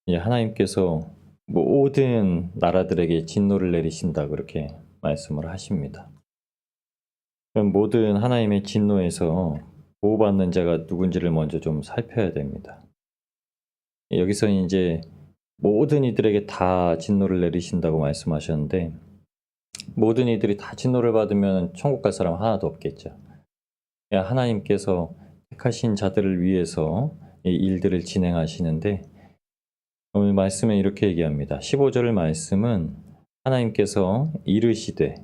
하나님께서 모든 나라들에게 진노를 내리신다 그렇게 말씀을 하십니다. 그럼 모든 하나님의 진노에서 보호받는 자가 누군지를 먼저 좀 살펴야 됩니다. 여기서 이제 모든 이들에게 다 진노를 내리신다고 말씀하셨는데 모든 이들이 다 진노를 받으면 천국 갈 사람 하나도 없겠죠. 하나님께서 택하신 자들을 위해서 이 일들을 진행하시는데 오늘 말씀에 이렇게 얘기합니다. 15절 말씀은 하나님께서 이르시되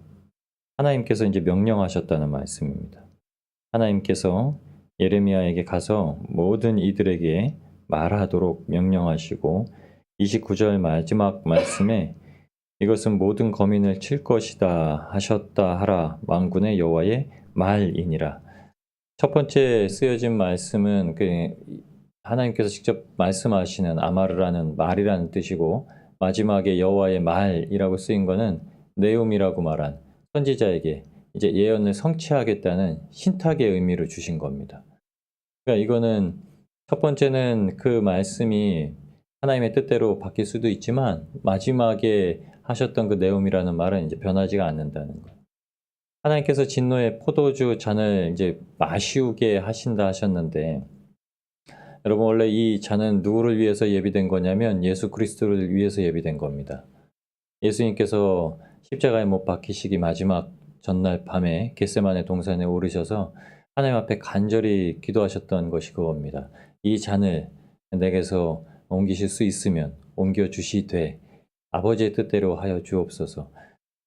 하나님께서 이제 명령하셨다는 말씀입니다. 하나님께서 예레미야에게 가서 모든 이들에게 말하도록 명령하시고 29절 마지막 말씀에 이것은 모든 거민을 칠 것이다 하셨다 하라 만군의 여호와의 말이니라. 첫 번째 쓰여진 말씀은 하나님께서 직접 말씀하시는 아마르라는 말이라는 뜻이고 마지막에 여호와의 말이라고 쓰인 거는 네움이라고 말한 선지자에게 이제 예언을 성취하겠다는 신탁의 의미를 주신 겁니다. 그러니까 이거는 첫 번째는 그 말씀이 하나님의 뜻대로 바뀔 수도 있지만 마지막에 하셨던 그 네움이라는 말은 이제 변하지가 않는다는 거예요. 하나님께서 진노의 포도주 잔을 이제 마시우게 하신다 하셨는데 여러분 원래 이 잔은 누구를 위해서 예비된 거냐면 예수 그리스도를 위해서 예비된 겁니다. 예수님께서 십자가에 못 박히시기 마지막 전날 밤에 겟세마네 동산에 오르셔서 하나님 앞에 간절히 기도하셨던 것이 그겁니다. 이 잔을 내게서 옮기실 수 있으면 옮겨주시되 아버지의 뜻대로 하여 주옵소서.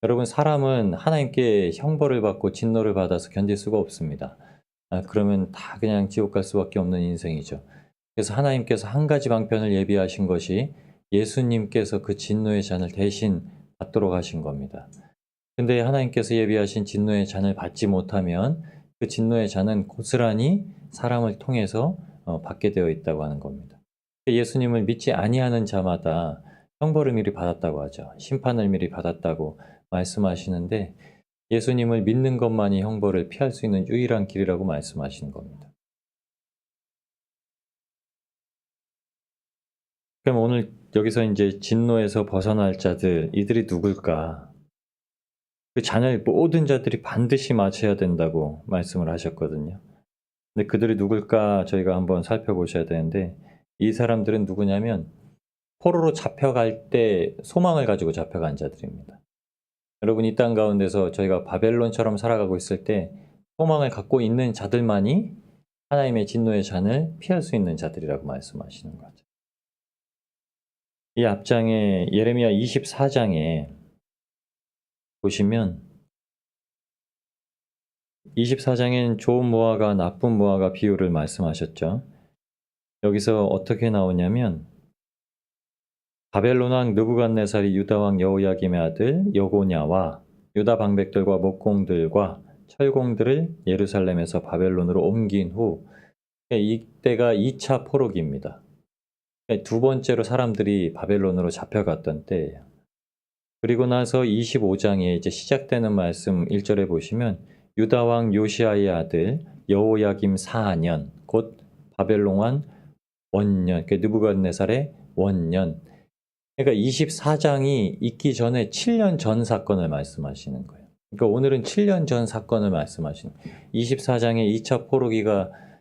여러분 사람은 하나님께 형벌을 받고 진노를 받아서 견딜 수가 없습니다. 그러면 다 그냥 지옥 갈 수밖에 없는 인생이죠. 그래서 하나님께서 한 가지 방편을 예비하신 것이 예수님께서 그 진노의 잔을 대신 받도록 하신 겁니다. 근데 하나님께서 예비하신 진노의 잔을 받지 못하면 그 진노의 잔은 고스란히 사람을 통해서 받게 되어 있다고 하는 겁니다. 예수님을 믿지 아니하는 자마다 형벌을 미리 받았다고 하죠. 심판을 미리 받았다고 말씀하시는데 예수님을 믿는 것만이 형벌을 피할 수 있는 유일한 길이라고 말씀하시는 겁니다. 그럼 오늘 여기서 이제 진노에서 벗어날 자들, 이들이 누굴까? 그 잔을 모든 자들이 반드시 마셔야 된다고 말씀을 하셨거든요. 근데 그들이 누굴까 저희가 한번 살펴보셔야 되는데 이 사람들은 누구냐면 포로로 잡혀갈 때 소망을 가지고 잡혀간 자들입니다. 여러분 이 땅 가운데서 저희가 바벨론처럼 살아가고 있을 때 소망을 갖고 있는 자들만이 하나님의 진노의 잔을 피할 수 있는 자들이라고 말씀하시는 거죠. 이 앞장에 예레미야 24장에 보시면 24장엔 좋은 무화과 나쁜 무화과 비유를 말씀하셨죠. 여기서 어떻게 나오냐면 바벨론 왕 느부갓네살이 유다 왕 여호야김의 아들 여고냐와 유다 방백들과 목공들과 철공들을 예루살렘에서 바벨론으로 옮긴 후 이때가 2차 포로기입니다. 두 번째로 사람들이 바벨론으로 잡혀갔던 때예요. 그리고 나서 25장에 이제 시작되는 말씀 1절에 보시면 유다 왕 요시아의 아들 여호야김 4년 곧 바벨론 왕 원년 느부갓네살의 원년 그러니까 24장이 있기 전에 7년 전 사건을 말씀하시는 거예요. 그러니까 오늘은 7년 전 사건을 말씀하시는 거예요. 24장에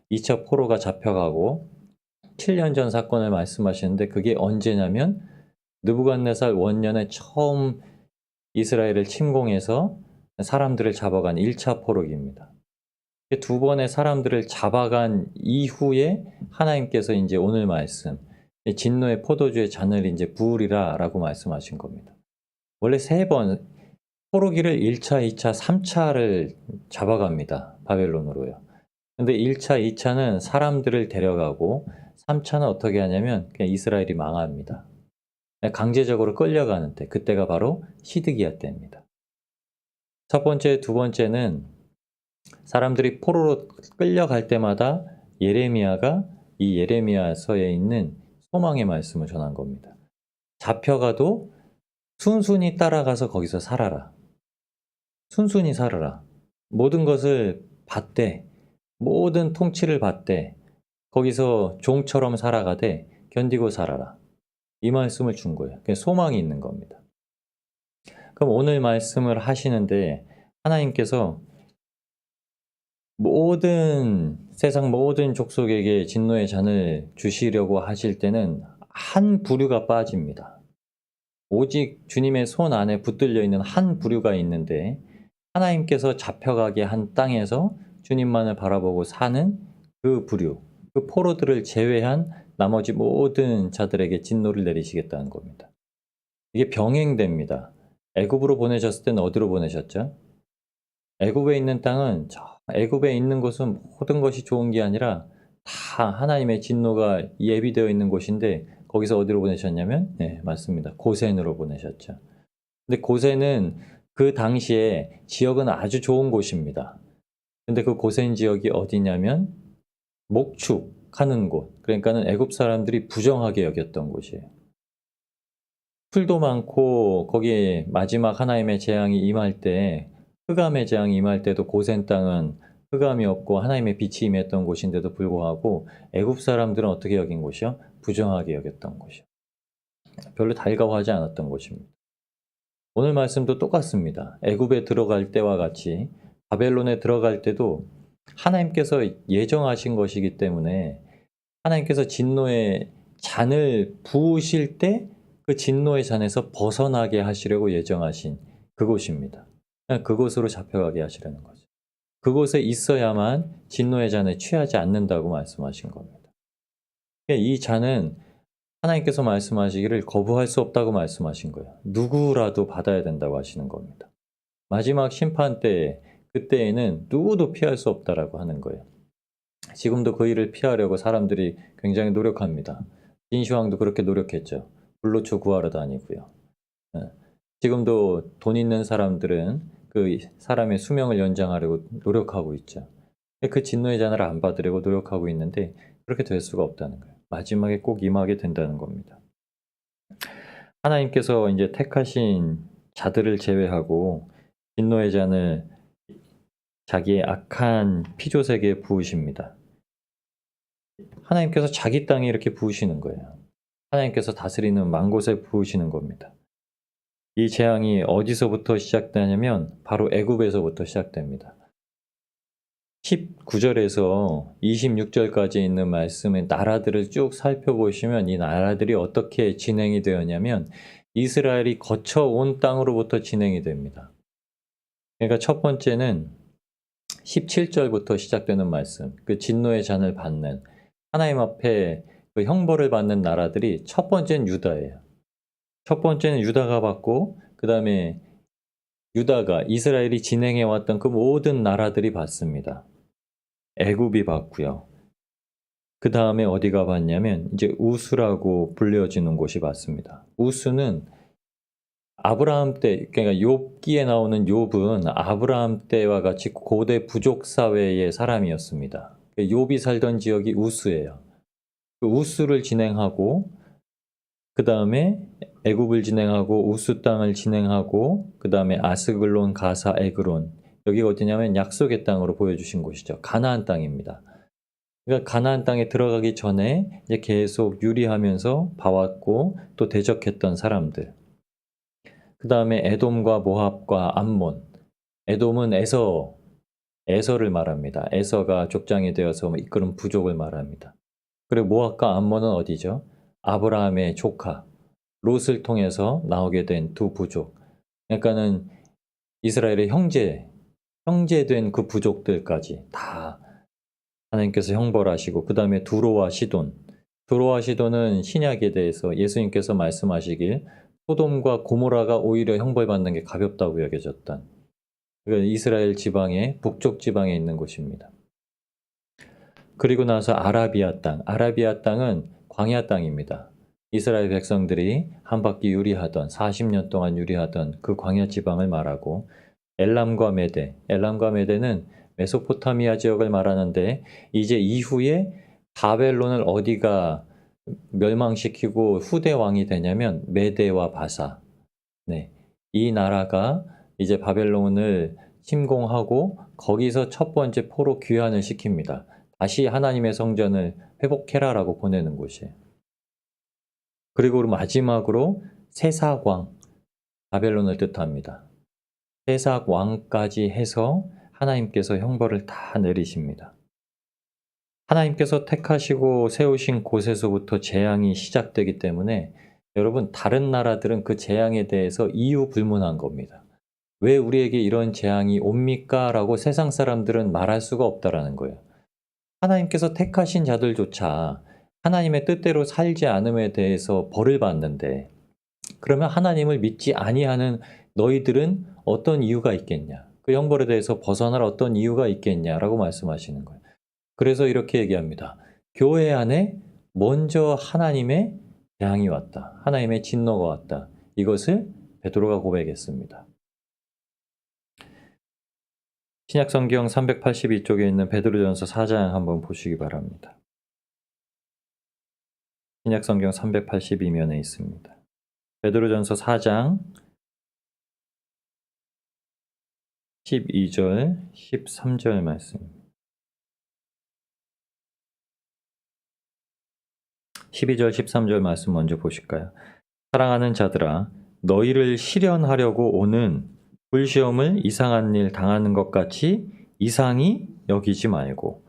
2차 포로가 잡혀가고 7년 전 사건을 말씀하시는데 그게 언제냐면 느부갓네살 원년에 처음 이스라엘을 침공해서 사람들을 잡아간 1차 포로기입니다. 두 번의 사람들을 잡아간 이후에 하나님께서 이제 오늘 말씀 진노의 포도주의 잔을 이제 부으리라 라고 말씀하신 겁니다. 원래 3번 포로기를 1차, 2차, 3차를 잡아갑니다. 바벨론으로요. 근데 1차, 2차는 사람들을 데려가고 3차는 어떻게 하냐면 그냥 이스라엘이 망합니다. 강제적으로 끌려가는 때 그때가 바로 시드기야 때입니다. 첫 번째, 두 번째는 사람들이 포로로 끌려갈 때마다 예레미야가 이 예레미야서에 있는 소망의 말씀을 전한 겁니다. 잡혀가도 순순히 따라가서 거기서 살아라. 순순히 살아라. 모든 것을 받되 모든 통치를 받되 거기서 종처럼 살아가되 견디고 살아라. 이 말씀을 준 거예요. 그게 소망이 있는 겁니다. 그럼 오늘 말씀을 하시는데 하나님께서 세상 모든 족속에게 진노의 잔을 주시려고 하실 때는 한 부류가 빠집니다. 오직 주님의 손 안에 붙들려 있는 한 부류가 있는데 하나님께서 잡혀가게 한 땅에서 주님만을 바라보고 사는 그 부류, 그 포로들을 제외한 나머지 모든 자들에게 진노를 내리시겠다는 겁니다. 이게 병행됩니다. 애굽으로 보내셨을 때는 어디로 보내셨죠? 애굽에 있는 땅은 애굽에 있는 곳은 모든 것이 좋은 게 아니라 다 하나님의 진노가 예비되어 있는 곳인데 거기서 어디로 보내셨냐면 네, 맞습니다. 고센으로 보내셨죠. 근데 고센은 그 당시에 지역은 아주 좋은 곳입니다. 근데 그 고센 지역이 어디냐면 목축하는 곳. 그러니까는 애굽 사람들이 부정하게 여겼던 곳이에요. 풀도 많고 거기에 마지막 하나님의 재앙이 임할 때 흑암의 재앙이 임할 때도 고센 땅은 흑암이 없고 하나님의 빛이 임했던 곳인데도 불구하고 애굽 사람들은 어떻게 여긴 곳이요? 부정하게 여겼던 곳이요. 별로 달가워하지 않았던 곳입니다. 오늘 말씀도 똑같습니다. 애굽에 들어갈 때와 같이 바벨론에 들어갈 때도 하나님께서 예정하신 것이기 때문에 하나님께서 진노의 잔을 부으실 때 그 진노의 잔에서 벗어나게 하시려고 예정하신 그곳입니다. 그곳으로 잡혀가게 하시려는 거죠. 그곳에 있어야만 진노의 잔에 취하지 않는다고 말씀하신 겁니다. 이 잔은 하나님께서 말씀하시기를 거부할 수 없다고 말씀하신 거예요. 누구라도 받아야 된다고 하시는 겁니다. 마지막 심판 때 그때에는 누구도 피할 수 없다라고 하는 거예요. 지금도 그 일을 피하려고 사람들이 굉장히 노력합니다. 진시황도 그렇게 노력했죠. 불로초 구하러 다니고요. 지금도 돈 있는 사람들은 그 사람의 수명을 연장하려고 노력하고 있죠. 그 진노의 잔을 안 받으려고 노력하고 있는데 그렇게 될 수가 없다는 거예요. 마지막에 꼭 임하게 된다는 겁니다. 하나님께서 이제 택하신 자들을 제외하고 진노의 잔을 자기의 악한 피조세계에 부으십니다. 하나님께서 자기 땅에 이렇게 부으시는 거예요. 하나님께서 다스리는 만 곳에 부으시는 겁니다. 이 재앙이 어디서부터 시작되냐면 바로 애굽에서부터 시작됩니다. 19절에서 26절까지 있는 말씀의 나라들을 쭉 살펴보시면 이 나라들이 어떻게 진행이 되었냐면 이스라엘이 거쳐온 땅으로부터 진행이 됩니다. 그러니까 첫 번째는 17절부터 시작되는 말씀, 그 진노의 잔을 받는 하나님 앞에 그 형벌을 받는 나라들이 첫 번째는 유다예요. 첫 번째는 유다가 받고 그 다음에 이스라엘이 진행해왔던 그 모든 나라들이 받습니다. 애굽이 받고요. 그 다음에 어디가 받냐면 이제 우스라고 불려지는 곳이 받습니다. 우스는 아브라함 때, 그러니까 욥기에 나오는 욥은 아브라함 때와 같이 고대 부족 사회의 사람이었습니다. 욥이 살던 지역이 우스예요. 그 우스를 진행하고 그 다음에 애굽을 진행하고 우스 땅을 진행하고 그 다음에 아스글론, 가사, 에그론 여기가 어디냐면 약속의 땅으로 보여주신 곳이죠. 가나안 땅입니다. 그러니까 가나안 땅에 들어가기 전에 이제 계속 유리하면서 봐왔고 또 대적했던 사람들. 그 다음에 에돔과 모압과 암몬. 에돔은 에서를 말합니다. 에서가 족장이 되어서 이끄는 부족을 말합니다. 그리고 모압과 암몬은 어디죠? 아브라함의 조카 롯을 통해서 나오게 된 두 부족. 그러니까는 이스라엘의 형제된 그 부족들까지 다 하나님께서 형벌하시고 그 다음에 두로와 시돈. 두로와 시돈은 신약에 대해서 예수님께서 말씀하시길 소돔과 고모라가 오히려 형벌받는 게 가볍다고 여겨졌던 그러니까 이스라엘 지방의 북쪽 지방에 있는 곳입니다. 그리고 나서 아라비아 땅은 광야 땅입니다. 이스라엘 백성들이 한 바퀴 유리하던 40년 동안 유리하던 그 광야 지방을 말하고 엘람과 메데는 메소포타미아 지역을 말하는데 이제 이후에 바벨론을 어디가 멸망시키고 후대 왕이 되냐면 메데와 바사. 네. 이 나라가 이제 바벨론을 침공하고 거기서 첫 번째 포로 귀환을 시킵니다. 다시 하나님의 성전을 회복해라라고 보내는 곳이에요. 그리고 마지막으로 세삭왕, 바벨론을 뜻합니다. 세삭왕까지 해서 하나님께서 형벌을 다 내리십니다. 하나님께서 택하시고 세우신 곳에서부터 재앙이 시작되기 때문에 여러분, 다른 나라들은 그 재앙에 대해서 이유 불문한 겁니다. 왜 우리에게 이런 재앙이 옵니까? 라고 세상 사람들은 말할 수가 없다라는 거예요. 하나님께서 택하신 자들조차 하나님의 뜻대로 살지 않음에 대해서 벌을 받는데, 그러면 하나님을 믿지 아니하는 너희들은 어떤 이유가 있겠냐? 그 형벌에 대해서 벗어날 어떤 이유가 있겠냐라고 말씀하시는 거예요. 그래서 이렇게 얘기합니다. 교회 안에 먼저 하나님의 재앙이 왔다. 하나님의 진노가 왔다. 이것을 베드로가 고백했습니다. 신약성경 382쪽에 있는 베드로전서 4장 한번 보시기 바랍니다. 신약성경 382면에 있습니다. 베드로전서 4장 12절, 13절 말씀입니다. 12절, 13절 말씀 먼저 보실까요? 사랑하는 자들아, 너희를 시련하려고 오는 불시험을 이상한 일 당하는 것 같이 이상히 여기지 말고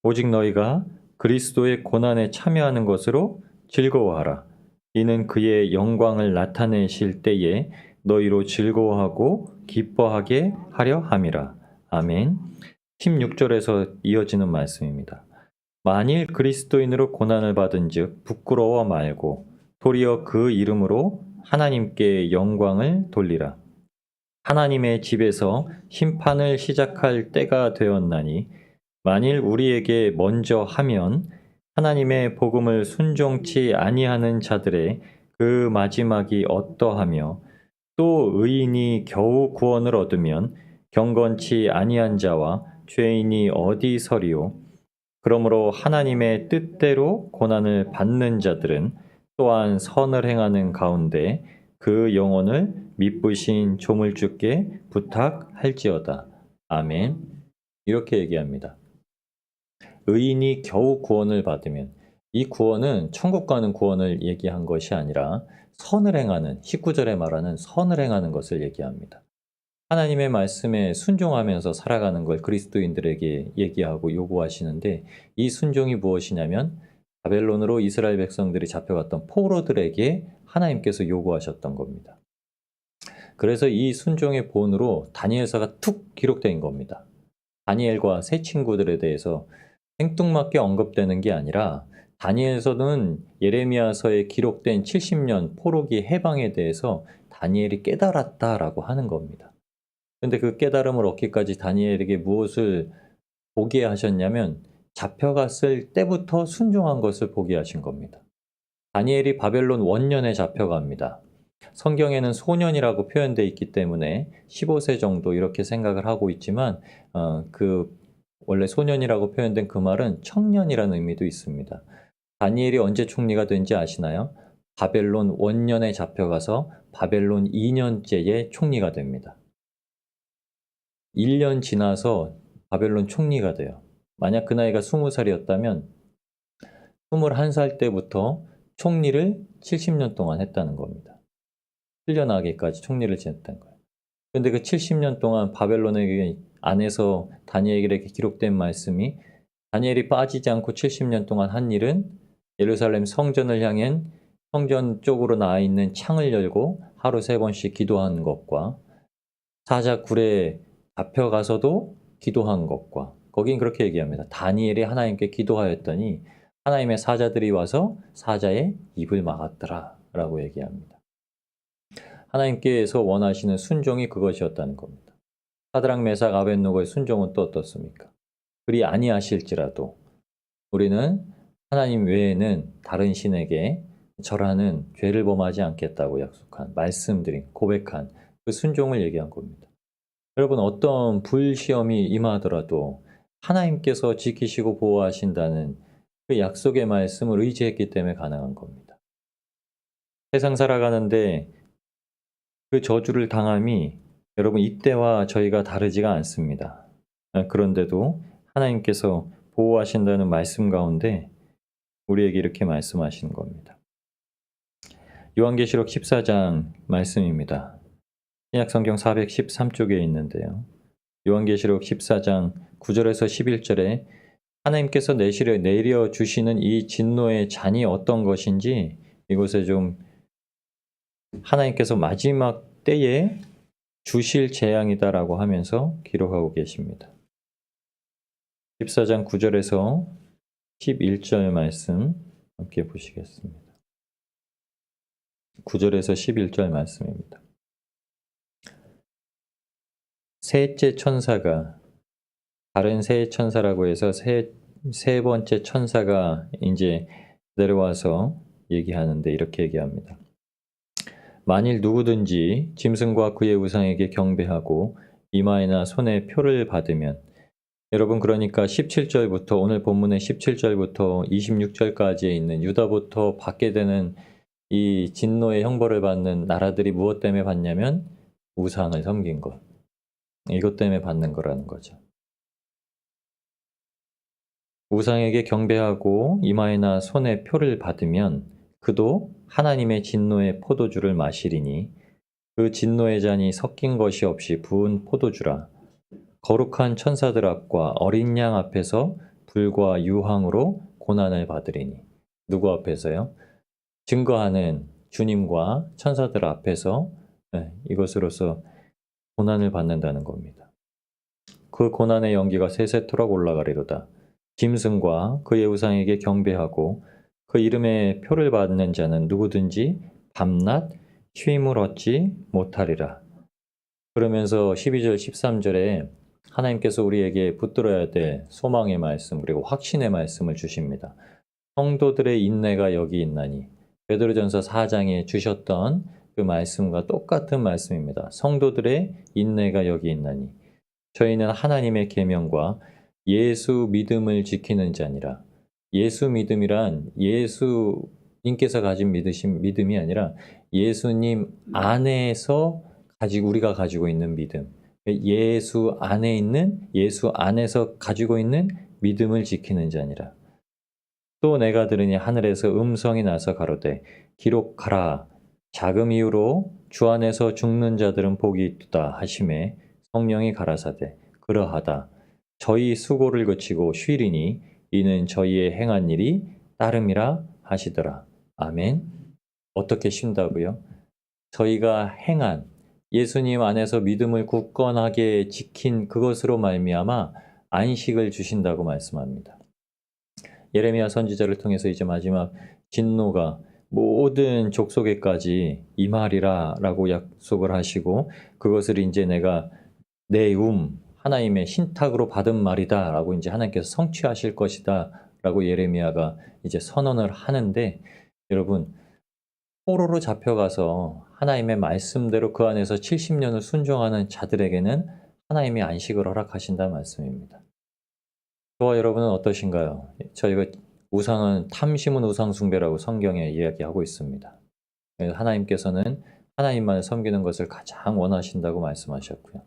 오직 너희가 그리스도의 고난에 참여하는 것으로 즐거워하라. 이는 그의 영광을 나타내실 때에 너희로 즐거워하고 기뻐하게 하려 함이라. 아멘. 16절에서 이어지는 말씀입니다. 만일 그리스도인으로 고난을 받은즉 부끄러워 말고 도리어 그 이름으로 하나님께 영광을 돌리라. 하나님의 집에서 심판을 시작할 때가 되었나니 만일 우리에게 먼저 하면 하나님의 복음을 순종치 아니하는 자들의 그 마지막이 어떠하며 또 의인이 겨우 구원을 얻으면 경건치 아니한 자와 죄인이 어디 서리요. 그러므로 하나님의 뜻대로 고난을 받는 자들은 또한 선을 행하는 가운데 그 영혼을 미쁘신 조물주께 부탁할지어다. 아멘. 이렇게 얘기합니다. 의인이 겨우 구원을 받으면, 이 구원은 천국 가는 구원을 얘기한 것이 아니라 선을 행하는, 19절에 말하는 선을 행하는 것을 얘기합니다. 하나님의 말씀에 순종하면서 살아가는 걸 그리스도인들에게 얘기하고 요구하시는데, 이 순종이 무엇이냐면 바벨론으로 이스라엘 백성들이 잡혀갔던 포로들에게 하나님께서 요구하셨던 겁니다. 그래서 이 순종의 본으로 다니엘서가 툭 기록된 겁니다. 다니엘과 세 친구들에 대해서 생뚱맞게 언급되는 게 아니라 다니엘서는 예레미야서에 기록된 70년 포로기 해방에 대해서 다니엘이 깨달았다라고 하는 겁니다. 그런데 그 깨달음을 얻기까지 다니엘에게 무엇을 보게 하셨냐면 잡혀갔을 때부터 순종한 것을 보게 하신 겁니다. 다니엘이 바벨론 원년에 잡혀갑니다. 성경에는 소년이라고 표현되어 있기 때문에 15세 정도 이렇게 생각을 하고 있지만 원래 소년이라고 표현된 그 말은 청년이라는 의미도 있습니다. 다니엘이 언제 총리가 된지 아시나요? 바벨론 원년에 잡혀가서 바벨론 2년째에 총리가 됩니다. 1년 지나서 바벨론 총리가 돼요. 만약 그 나이가 20살이었다면 21살 때부터 총리를 70년 동안 했다는 겁니다. 풀려나기까지 총리를 지냈다는 거예요. 그런데 그 70년 동안 바벨론의 안에서 다니엘에게 기록된 말씀이, 다니엘이 빠지지 않고 70년 동안 한 일은 예루살렘 성전을 향해 성전 쪽으로 나와 있는 창을 열고 하루 3번씩 기도하는 것과 사자 굴에 잡혀가서도 기도한 것과, 거긴 그렇게 얘기합니다. 다니엘이 하나님께 기도하였더니 하나님의 사자들이 와서 사자의 입을 막았더라 라고 얘기합니다. 하나님께서 원하시는 순종이 그것이었다는 겁니다. 사드락 메삭 아벳노고의 순종은 또 어떻습니까? 그리 아니하실지라도 우리는 하나님 외에는 다른 신에게 절하는 죄를 범하지 않겠다고 약속한, 말씀드린, 고백한 그 순종을 얘기한 겁니다. 여러분, 어떤 불시험이 임하더라도 하나님께서 지키시고 보호하신다는 그 약속의 말씀을 의지했기 때문에 가능한 겁니다. 세상 살아가는데 그 저주를 당함이 여러분 이때와 저희가 다르지가 않습니다. 그런데도 하나님께서 보호하신다는 말씀 가운데 우리에게 이렇게 말씀하시는 겁니다. 요한계시록 14장 말씀입니다. 신약성경 413쪽에 있는데요. 요한계시록 14장 9절에서 11절에 하나님께서 내려주시는 이 진노의 잔이 어떤 것인지 이곳에 좀 하나님께서 마지막 때에 주실 재앙이다라고 하면서 기록하고 계십니다. 14장 9절에서 11절 말씀 함께 보시겠습니다. 9절에서 11절 말씀입니다. 셋째 천사가, 다른 세 천사라고 해서 세 번째 천사가 이제 내려와서 얘기하는데 이렇게 얘기합니다. 만일 누구든지 짐승과 그의 우상에게 경배하고 이마에나 손에 표를 받으면, 여러분 그러니까 17절부터 오늘 본문의 17절부터 26절까지에 있는 유다부터 받게 되는 이 진노의 형벌을 받는 나라들이 무엇 때문에 받냐면 우상을 섬긴 것, 이것 때문에 받는 거라는 거죠. 우상에게 경배하고 이마에나 손에 표를 받으면 그도 하나님의 진노의 포도주를 마시리니 그 진노의 잔이 섞인 것이 없이 부은 포도주라. 거룩한 천사들 앞과 어린 양 앞에서 불과 유황으로 고난을 받으리니. 누구 앞에서요? 증거하는 주님과 천사들 앞에서 이것으로서 고난을 받는다는 겁니다. 그 고난의 연기가 세세토록 올라가리로다. 짐승과 그의 우상에게 경배하고 그 이름의 표를 받는 자는 누구든지 밤낮 쉼을 얻지 못하리라. 그러면서 12절 13절에 하나님께서 우리에게 붙들어야 될 소망의 말씀 그리고 확신의 말씀을 주십니다. 성도들의 인내가 여기 있나니. 베드로전서 4장에 주셨던 그 말씀과 똑같은 말씀입니다. 성도들의 인내가 여기 있나니 저희는 하나님의 계명과 예수 믿음을 지키는 자니라. 예수 믿음이란 예수님께서 가진 믿음이 아니라 예수님 안에서 우리가 가지고 있는 믿음. 예수 안에서 가지고 있는 믿음을 지키는 자니라. 또 내가 들으니 하늘에서 음성이 나서 가로되 기록하라. 자금 이후로 주 안에서 죽는 자들은 복이 있도다 하시매 성령이 가라사대 그러하다. 저희 수고를 그치고 쉬리니 이는 저희의 행한 일이 따름이라 하시더라. 아멘. 어떻게 쉰다고요? 저희가 행한 예수님 안에서 믿음을 굳건하게 지킨 그것으로 말미암아 안식을 주신다고 말씀합니다. 예레미야 선지자를 통해서 이제 마지막 진노가 모든 족속에까지 임하리라 라고 약속을 하시고 그것을 이제 내가 내 하나님의 신탁으로 받은 말이다 라고 이제 하나님께서 성취하실 것이다 라고 예레미야가 이제 선언을 하는데, 여러분 포로로 잡혀가서 하나님의 말씀대로 그 안에서 70년을 순종하는 자들에게는 하나님이 안식을 허락하신다는 말씀입니다. 저와 여러분은 어떠신가요? 저희가 우상은 탐심은 우상 숭배라고 성경에 이야기하고 있습니다. 하나님께서는 하나님만을 섬기는 것을 가장 원하신다고 말씀하셨고요.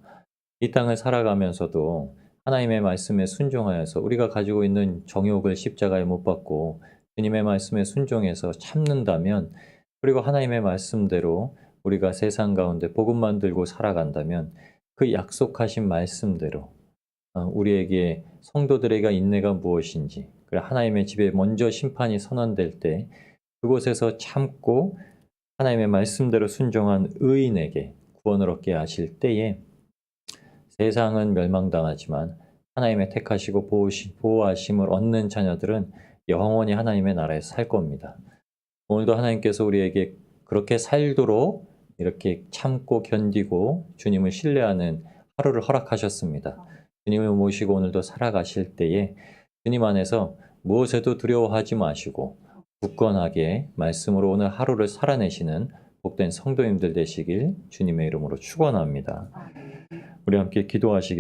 이 땅을 살아가면서도 하나님의 말씀에 순종하여서 우리가 가지고 있는 정욕을 십자가에 못 박고 주님의 말씀에 순종해서 참는다면, 그리고 하나님의 말씀대로 우리가 세상 가운데 복음만 들고 살아간다면 그 약속하신 말씀대로 우리에게 성도들에게 인내가 무엇인지, 그리고 하나님의 집에 먼저 심판이 선언될 때 그곳에서 참고 하나님의 말씀대로 순종한 의인에게 구원을 얻게 하실 때에 세상은 멸망당하지만 하나님의 택하시고 보호하심을 얻는 자녀들은 영원히 하나님의 나라에서 살 겁니다. 오늘도 하나님께서 우리에게 그렇게 살도록 이렇게 참고 견디고 주님을 신뢰하는 하루를 허락하셨습니다. 주님을 모시고 오늘도 살아가실 때에 주님 안에서 무엇에도 두려워하지 마시고 굳건하게 말씀으로 오늘 하루를 살아내시는 복된 성도님들 되시길 주님의 이름으로 축원합니다. 우리 함께 기도하시겠습니다.